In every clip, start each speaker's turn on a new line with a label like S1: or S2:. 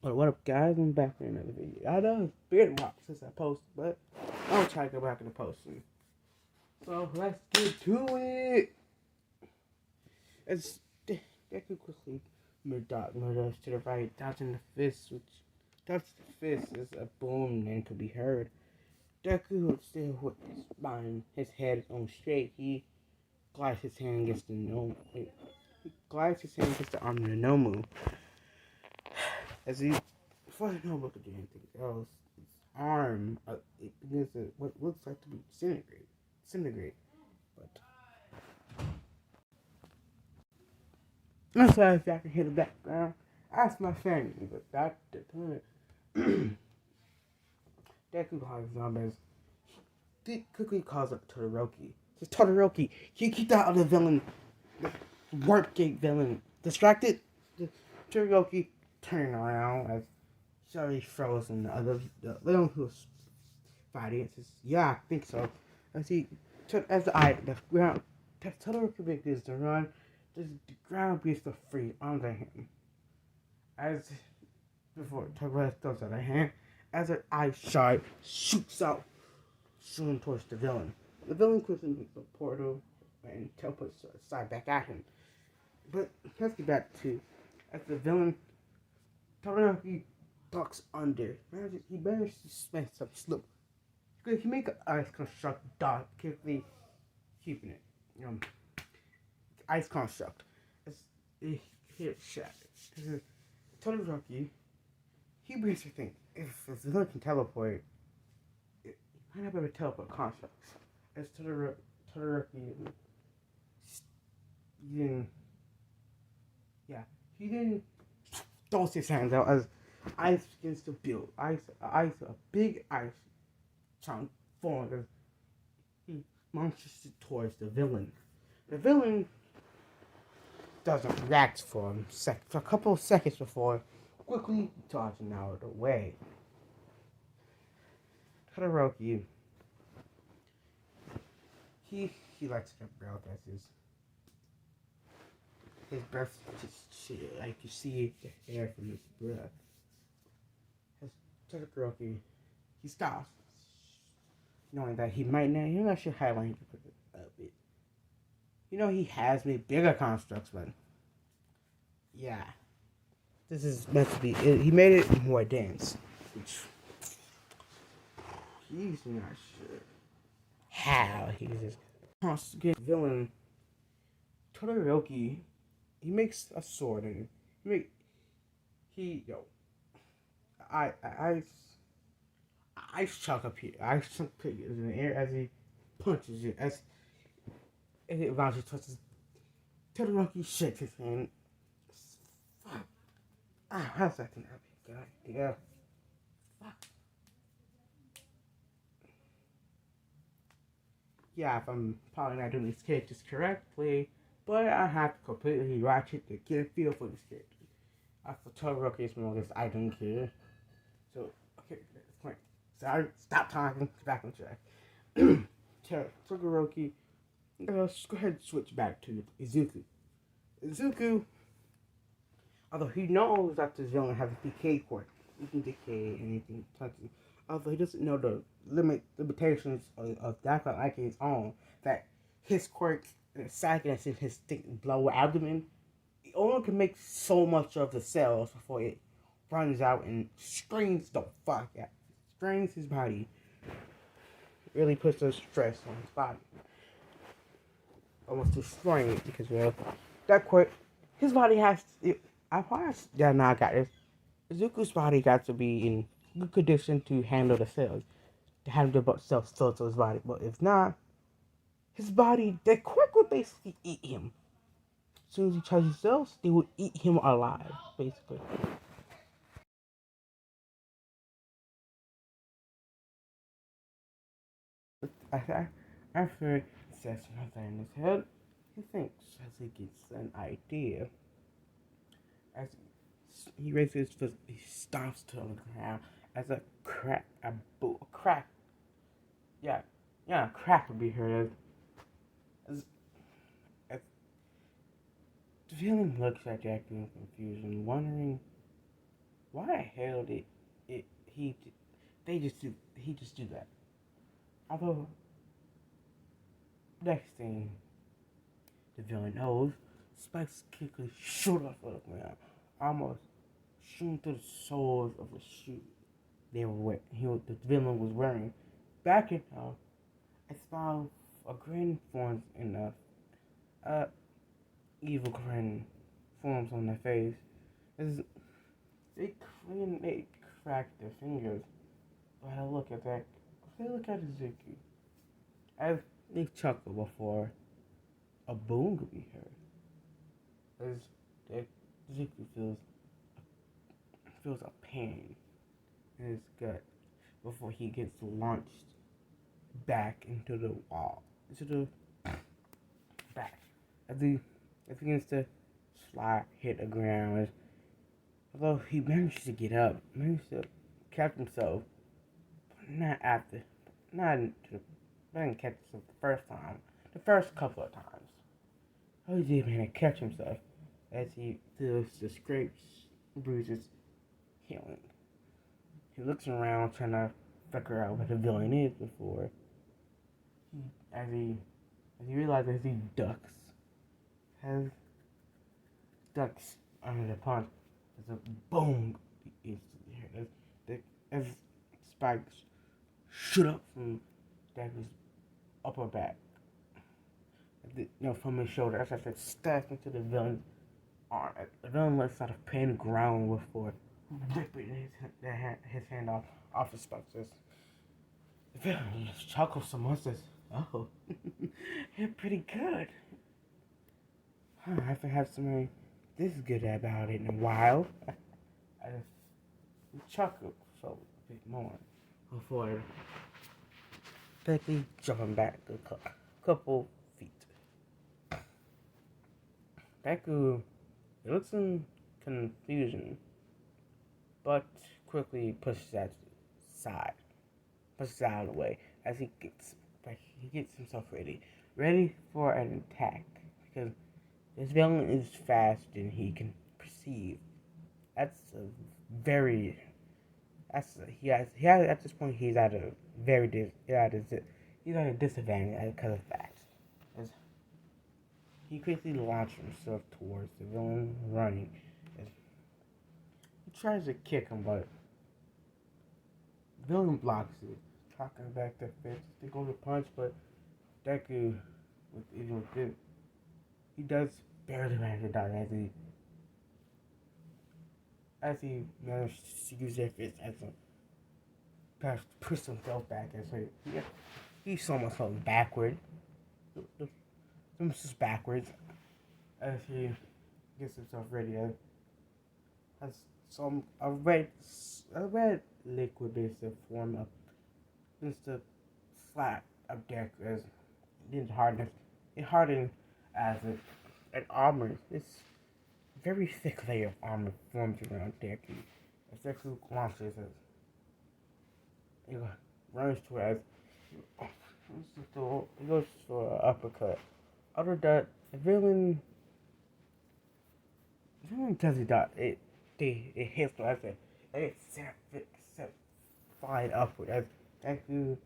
S1: But what up, guys? I'm back in another video. I know it's been a while since I posted, but I'll try to go back into posting. So let's get to it. As Deku quickly murders to the right, dodging the fist, which touch the fist is a boom and could be heard. Deku still with his head on straight. He glides his hand against the no. Wait, he glides his hand against the arm of the Nomu. As he, before the Nomu could do anything else, his arm it begins to what looks like to be disintegrate. But I'm sorry if y'all can hear the background. Ask my family, but that the time. Deku calls zombies. He quickly calls up Todoroki. Says Todoroki, can you keep that other villain, the warp gate villain, distracted? Todoroki turning around as Shuri frozen. The villain who's fighting says, "Yeah, I think so." As the ground, Todoroki begins to run. The ground begins to freeze under him. As before Todoroki throws out a hand, as her eye shot shoots out, shooting towards the villain. The villain quickly makes a portal and teleports side back at him. But let's get back to as the villain Todoroki ducks under. He manages to make some slip. He make an ice construct dot, quickly keeping it. Ice construct. It hit shattered. Todoroki, he brings to think if the villain can teleport, it might not be able to teleport constructs. As Todoroki didn't, yeah, he didn't throw his hands out as ice begins to build. A big ice chunk forms as he launches towards the villain. The villain doesn't react for a couple of seconds before quickly dodging out of the way. Todoroki, he lets it breath as his breath just like you see the air from his breath. As Todoroki, he stops, knowing that he might not. He's not sure how long he can put it up. He has made bigger constructs, but yeah, this is meant to be. He made it more dense, which he's not sure how he's just constant villain. Todoroki, he makes a sword and he make he yo I ice chunk appears. Ice chunk appears in the air as he punches it as it eventually touches. Todoroki shakes his hand. Fuck. How's that gonna be a good idea? Fuck. Yeah, if I'm probably not doing these characters correctly, but I have to completely watch it to get a feel for this character. For Todoroki, it's more or less I don't care. So, okay, that's point. Sorry, stop talking, get back on track. Todoroki, let's go ahead and switch back to Izuku. Izuku, although he knows that the villain has a decay quirk, he can decay anything touches. Although he doesn't know the limitations of that like his own, that his quirk and the sadness in his thick lower abdomen, he only can make so much of the cells before it runs out and strains the fuck out. Strains his body. Really puts a stress on his body. Almost destroying it because, well, that quirk, his body has to, I probably, yeah, now I got this. Izuku's body got to be in good condition to handle the cells, to handle the cells to his body. But if not, his body, the quirk would basically eat him. As soon as he charges cells, they would eat him alive, basically. After he says something in his head, he thinks as he gets an idea. As he raises his fist, he stomps to the ground as a crack. Yeah, a crack would be heard as the villain looks at Deku in confusion, wondering why the hell did it he just do that? Although next thing the villain knows, spikes quickly shoot off of the ground, almost shooting through the soles of the shoe the villain was wearing. Back in I saw a grin forms in evil grin forms on their face. As they crack their fingers. But I look at that. They look at Deku as they chuckle before a boom could be heard. As Deku feels a pain in his gut before he gets launched back into the wall, into the back. As he begins to hit the ground, although he managed to get up, managed to catch himself, but didn't catch himself the first time, the first couple of times. How he did manage to catch himself as he feels the scrapes, bruises, healing. He looks around trying to figure out what the villain is before as he realizes he ducks under the punch. There's a boom as spikes shoot up from Deku's upper back. From his shoulder, as I said, stabs into the villain's arm. The villain lets out a pain growl before ripping his hand off the spikes. The villain just chuckles some more, says, "Oh, you're pretty good. I haven't had something this good about it in a while." I just chuckled so a bit more before quickly jumping back a couple feet. Deku looks in confusion, but quickly pushes that aside, pushes out of the way as he gets himself ready for an attack, because this villain is faster than he can perceive. At this point he's at a disadvantage because of that. As he quickly launches himself towards the villain running. As he tries to kick him, but the villain blocks it, talking back to fist to go to punch, but Deku he does barely manage to dodge as he manages to use their fist as a push himself back as he's almost falling backward. Almost backwards as he gets himself ready. Has a red liquid based to form up just a flat of Deku as it hardened as an armor. This very thick layer of armor forms around Deku. As Deku launches he runs towards he goes for an uppercut. Other that the villain doesn't die. It hits as it set flying upward as Deku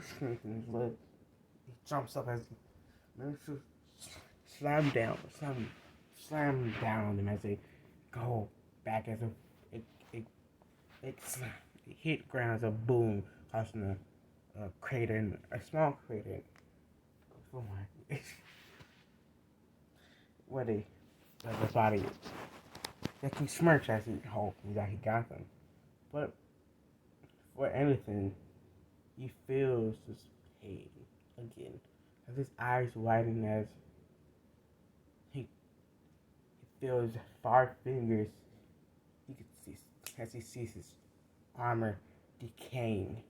S1: strengthens his leg. He jumps up as he manages to slam down on them as they go back as it hit ground as a boom, causing a crater, a small crater. Where the body that can smirch as he hopes that he got them. But for anything, he feels this pain again. As his eyes widen as he feels far fingers, he can see as he sees his armor decaying.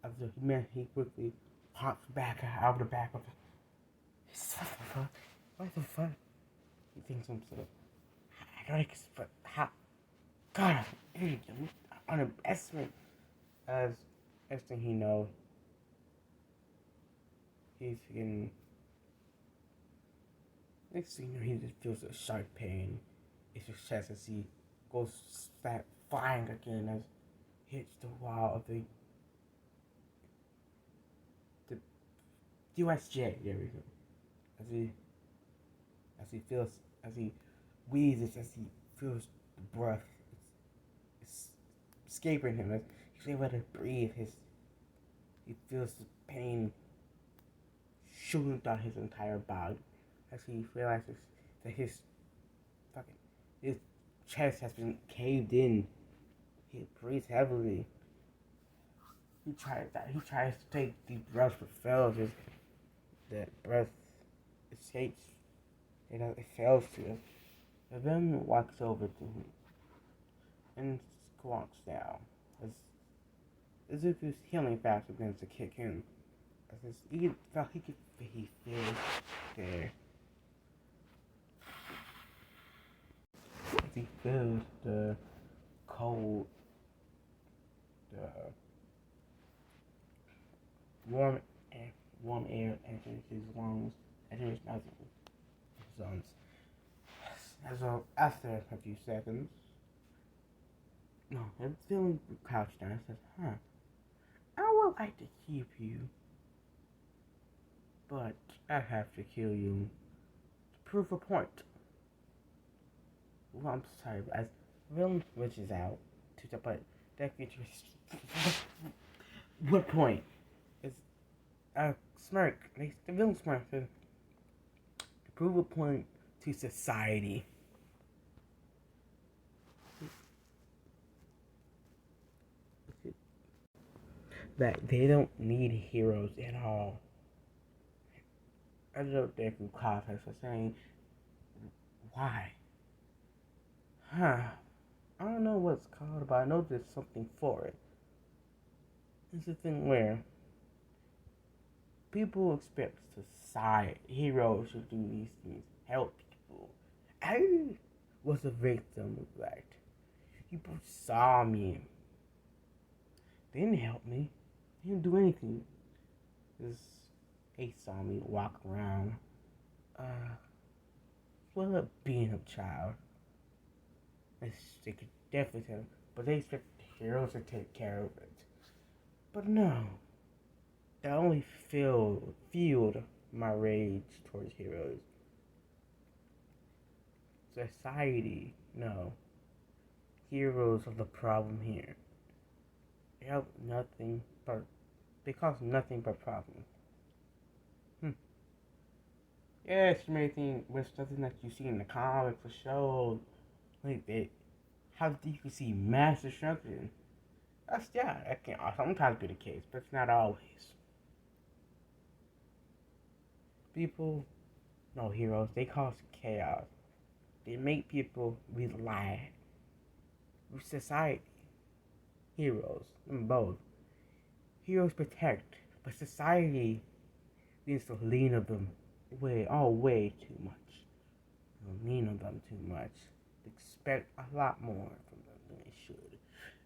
S1: After he quickly pops back out of the back of it. What the fuck? He thinks to himself, I don't expect how. God, I'm underestimate. As next thing he knows, he's getting. Next thing you know, he just feels a sharp pain in his chest as he goes flying again as hits the wall of the USJ. There we go. As he wheezes, as he feels the breath, it's escaping him. As he's able to breathe, he feels the pain shooting down his entire body. As he realizes that his chest has been caved in. He breathes heavily. He tries to take deep breaths, but fails. That breath escapes. It fails to. The villain walks over to him and squawks down. As Izuku's healing factor begins to kick in. As he feels there. As he feels the cold, the warm air entering his lungs, entering his lungs. After a few seconds, I'm feeling crouched down. I says, I would like to keep you, but I have to kill you to prove a point. Well, I'm sorry, but as villain reaches out to the point, that creature what point? It's a smirk. The villain smirk says, to prove a point to society. That they don't need heroes at all. I know Deku coughs for saying, why? I don't know what it's called, but I know there's something for it. It's the thing where people expect society, heroes to do these things, help people. I was a victim of that. People saw me. They didn't help me. They didn't do anything. They saw me walk around. Well, being a child. They could definitely tell, but they expect heroes to take care of it. But no, that only fueled my rage towards heroes. Society, no. Heroes are the problem here. They cause nothing but problems. Yes, you may think with something that you see in the comics or shows, like that, how you can see mass destruction. That can sometimes be the case, but it's not always. People, no heroes, they cause chaos. They make people rely. Society, heroes, both. Heroes protect, but society needs to lean on them way too much. Lean on them too much. Expect a lot more from them than they should.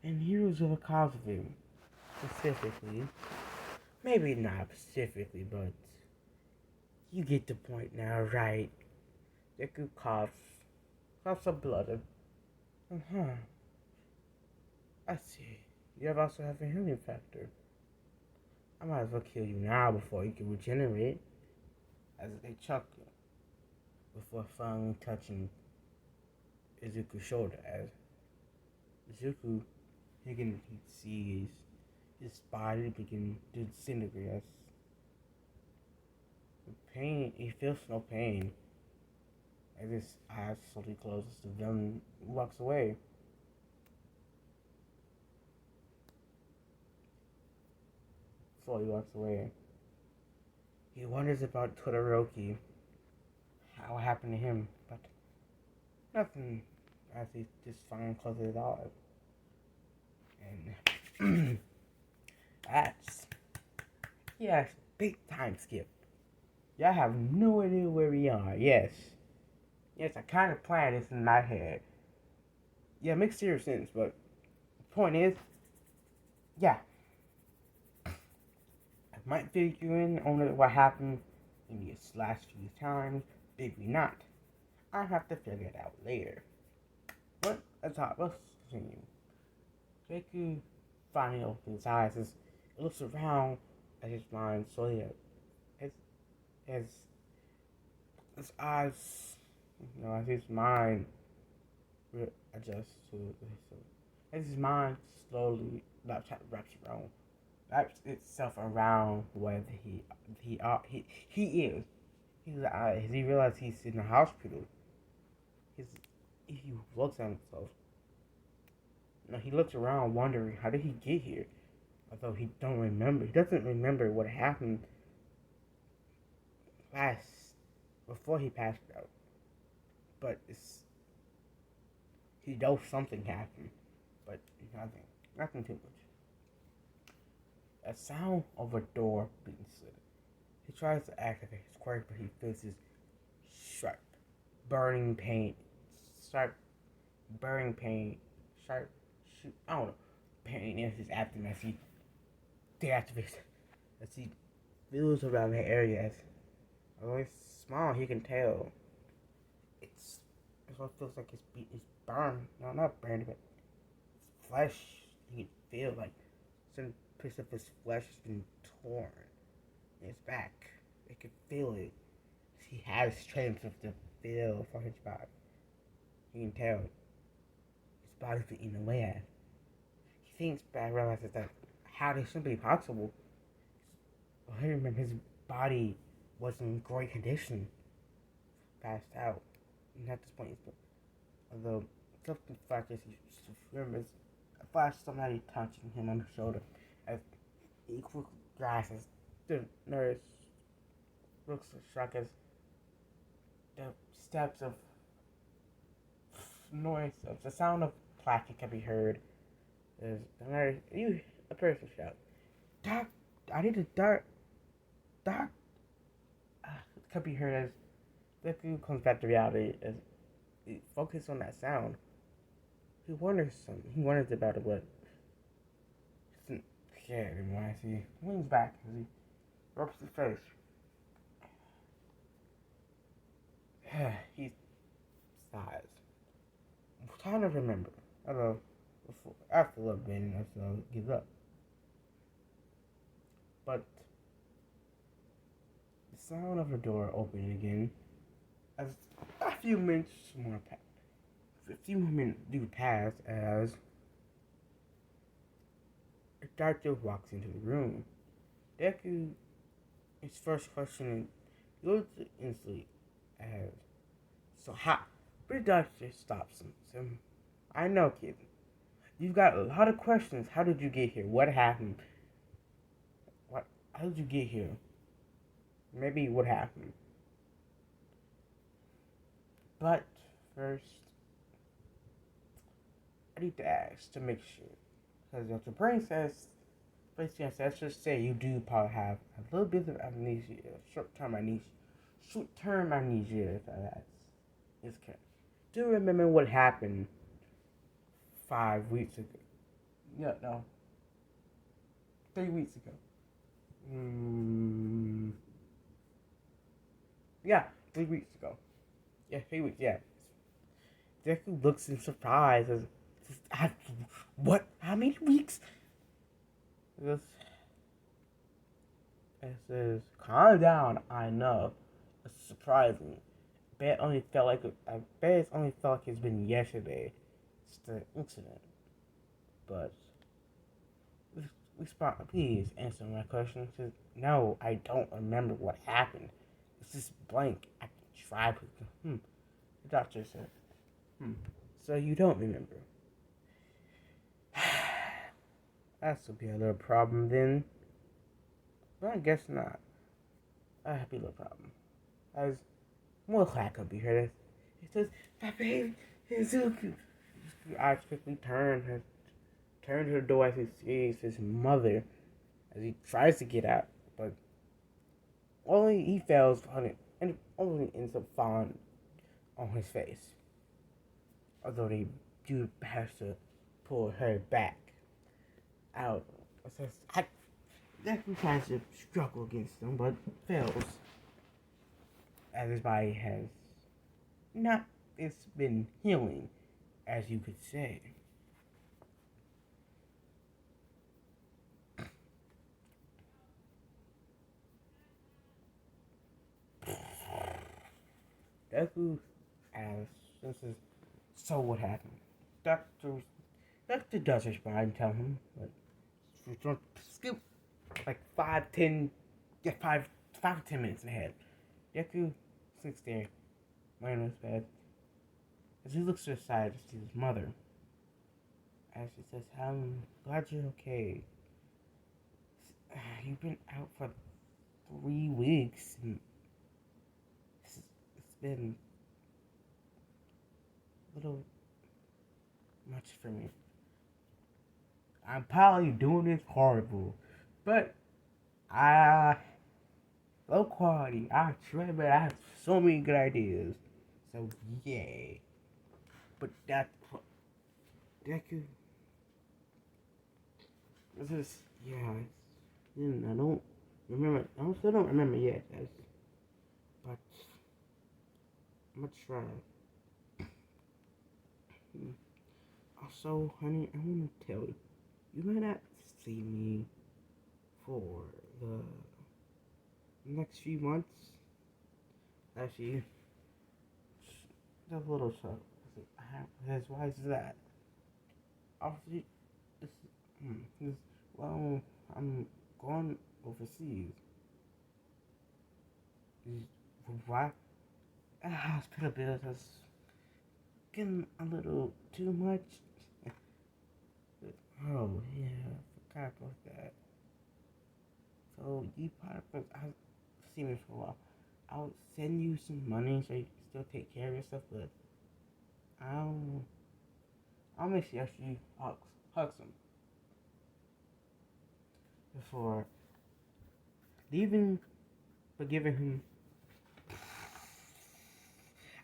S1: And heroes are the cause of it. Specifically. Maybe not specifically, but you get the point now, right? Deku coughs up blood. I see. You also have a healing factor. I might as well kill you now before you can regenerate. As they chuckle before finally touching Izuku's shoulder. As Izuku, he can see his body begin to disintegrate. As the pain, he feels no pain. As his eyes slowly closes, the villain walks away. Slowly walks away. He wonders about Todoroki, how it happened to him, but nothing, as he just finally closes his eyes. And yes, big time skip. Y'all have no idea where we are. Yes, I kind of planned this in my head. Yeah, it makes serious sense, but the point is, yeah. I might figure in on what happened in these last few times, maybe not. I have to figure it out later. But let's continue. Deku finally opens his eyes. It looks around at his mind slowly. His, his, his eyes, as his mind adjusts to as his mind slowly wraps itself around where he is. He realizes he's in the hospital. He looks at himself. He looks around wondering how did he get here? Although he doesn't remember what happened last before he passed out. But he knows something happened, but nothing too much. A sound of a door being slid. He tries to activate his quirk, but he feels his sharp, burning pain, sharp, I don't know, pain in his abdomen as he deactivates, as he feels around the area. Although it's small, he can tell. It feels like his beat is burned. No, not burned, but his flesh. He can feel like some piece of his flesh has been torn in his back. He can feel it. He has strength of the feel for his body. He can tell his body's been eaten away at. He thinks back, realizes that how this should be possible. I remember his body was in great condition. Passed out. And at this point, although something flashes, he remembers a flash of somebody touching him on the shoulder as he quickly grasps the nurse looks shocked as the steps of noise of the sound of clacking can be heard. There's the nurse, a person shout, "Doc, I need a doc." Can be heard as Deku comes back to reality as he focuses on that sound. He wonders about it, but isn't scared anymore as he leans back as he rubs his face. He sighs. I'm trying to remember. Although, after a little bit, gives up. But the sound of the door opening again as a few minutes do pass as a doctor walks into the room. Deku, his first question goes instantly as, "So how?" But the doctor stops him. So, "I know, kid. You've got a lot of questions. How did you get here? What happened? How did you get here? Maybe what happened? But first, I need to ask to make sure. Because if the brain says, let's just say you do probably have a little bit of amnesia, short-term amnesia, if that's correct. Do you remember what happened 5 weeks ago? Yeah, no. 3 weeks ago. Yeah, 3 weeks ago. Yeah, 3 weeks, yeah. Deku looks in surprise as, what? How many weeks? It says, "Calm down, I know. It's surprising. I bet it's only felt like it's been yesterday. It's the incident. But please answer my question." Says, "No, I don't remember what happened. It's just blank. I can try to." The doctor said, "So you don't remember?" That would be a little problem then. But I guess not. That'd be a little problem. As more clack could be heard. It says, "My baby, Izuku." Her eyes quickly turn to the door as he sees his mother as he tries to get out, but only he fails on it and only ends up falling on his face. Although they do have to pull her back out. It says, Deku tries to struggle against them, but fails. As his body has it's been healing, as you could say. Deku asks, this is, so what happened? Doctor, Doctor does respond and tell him, but skip like 5 to 10 minutes ahead. Deku sits there, laying on his bed. As he looks to the side to see his mother, as she says, I'm glad you're okay. You've been out for 3 weeks, and it's been a little much for me. I'm probably doing this horrible, but low quality. I try, but I have so many good ideas. So yeah, but that Deku, this is I don't remember. I still don't remember yet. But I'm gonna try. Also, honey, I want to tell you, you might not see me for the next few months. Actually, that's a little shock. Why is that? Obviously, well, I'm going overseas. Why? Hospital bills is getting a little too much. Oh, yeah, I forgot about that. So, you probably, I've seen this for a while. I'll send you some money so you can still take care of yourself, but I'll make sure you hug some before leaving, but giving him,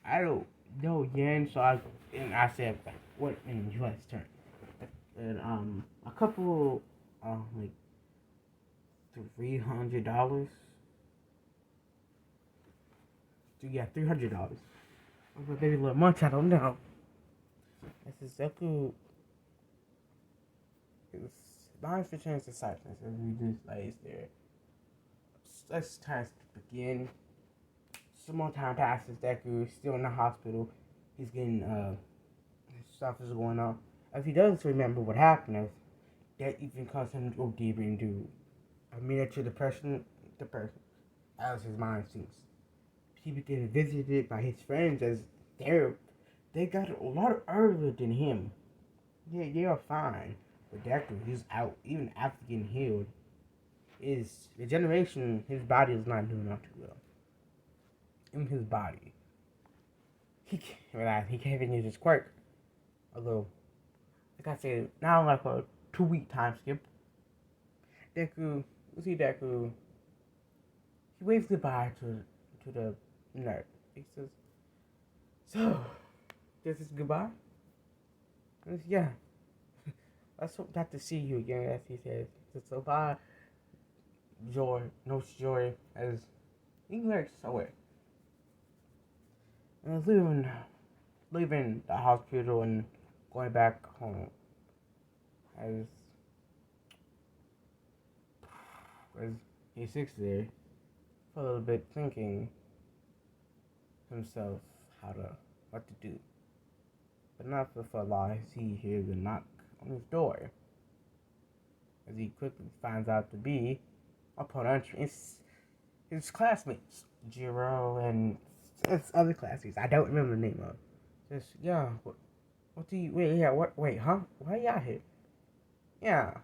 S1: I don't know yen, so I said, what in U.S. terms? And a couple like $300. Yeah, $300. But maybe a little much, I don't know. This is Deku. Minds for chance to cycling, so we just lays there. Let's time to begin. Some more time passes. Deku is still in the hospital. He's getting stuff is going on. If he doesn't remember what happened, that even caused him to go deeper into a miniature depression, as his mind sinks. He became visited by his friends as they got a lot earlier than him. Yeah, they are fine. But Deku, he's out even after getting healed. Is the generation his body is not doing too well. In his body, he can't even use his quirk. Although, like I said, now like a 2-week time skip. Deku, you see Deku. He waves goodbye to the nerd. He says, "So, this is goodbye." Says, yeah. Let's hope not to see you again, as he says. So bye, joy, no joy, as he lurks away. And leaving the hospital and going back home, as he sits there for a little bit, thinking himself what to do. But not before long as he hears a knock on his door. As he quickly finds out to be, upon entering, his classmates, Jiro and other classmates. I don't remember the name of. Just what do you wait, huh? Why are y'all here? Yeah,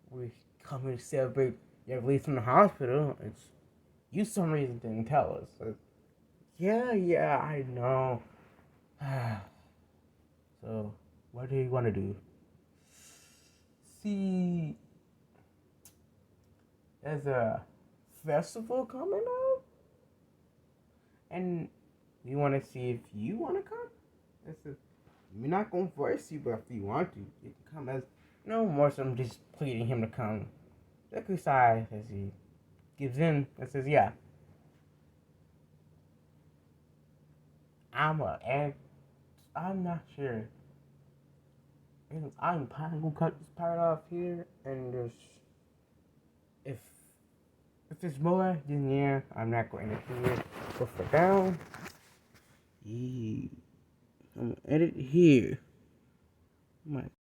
S1: we come here to celebrate your release from the hospital. You some reason didn't tell us. So, yeah, I know. So, what do you want to do? See, there's a festival coming up, and we want to see if you want to come. We're not going to force you, but if you want to, you can come. As no more, so I'm just pleading him to come. Deku sighs as he gives in and says, "Yeah, I'm not sure. I'm probably gonna cut this part off here, and if there's more, then yeah, I'm not going to do it. But for now, I'm gonna edit here. My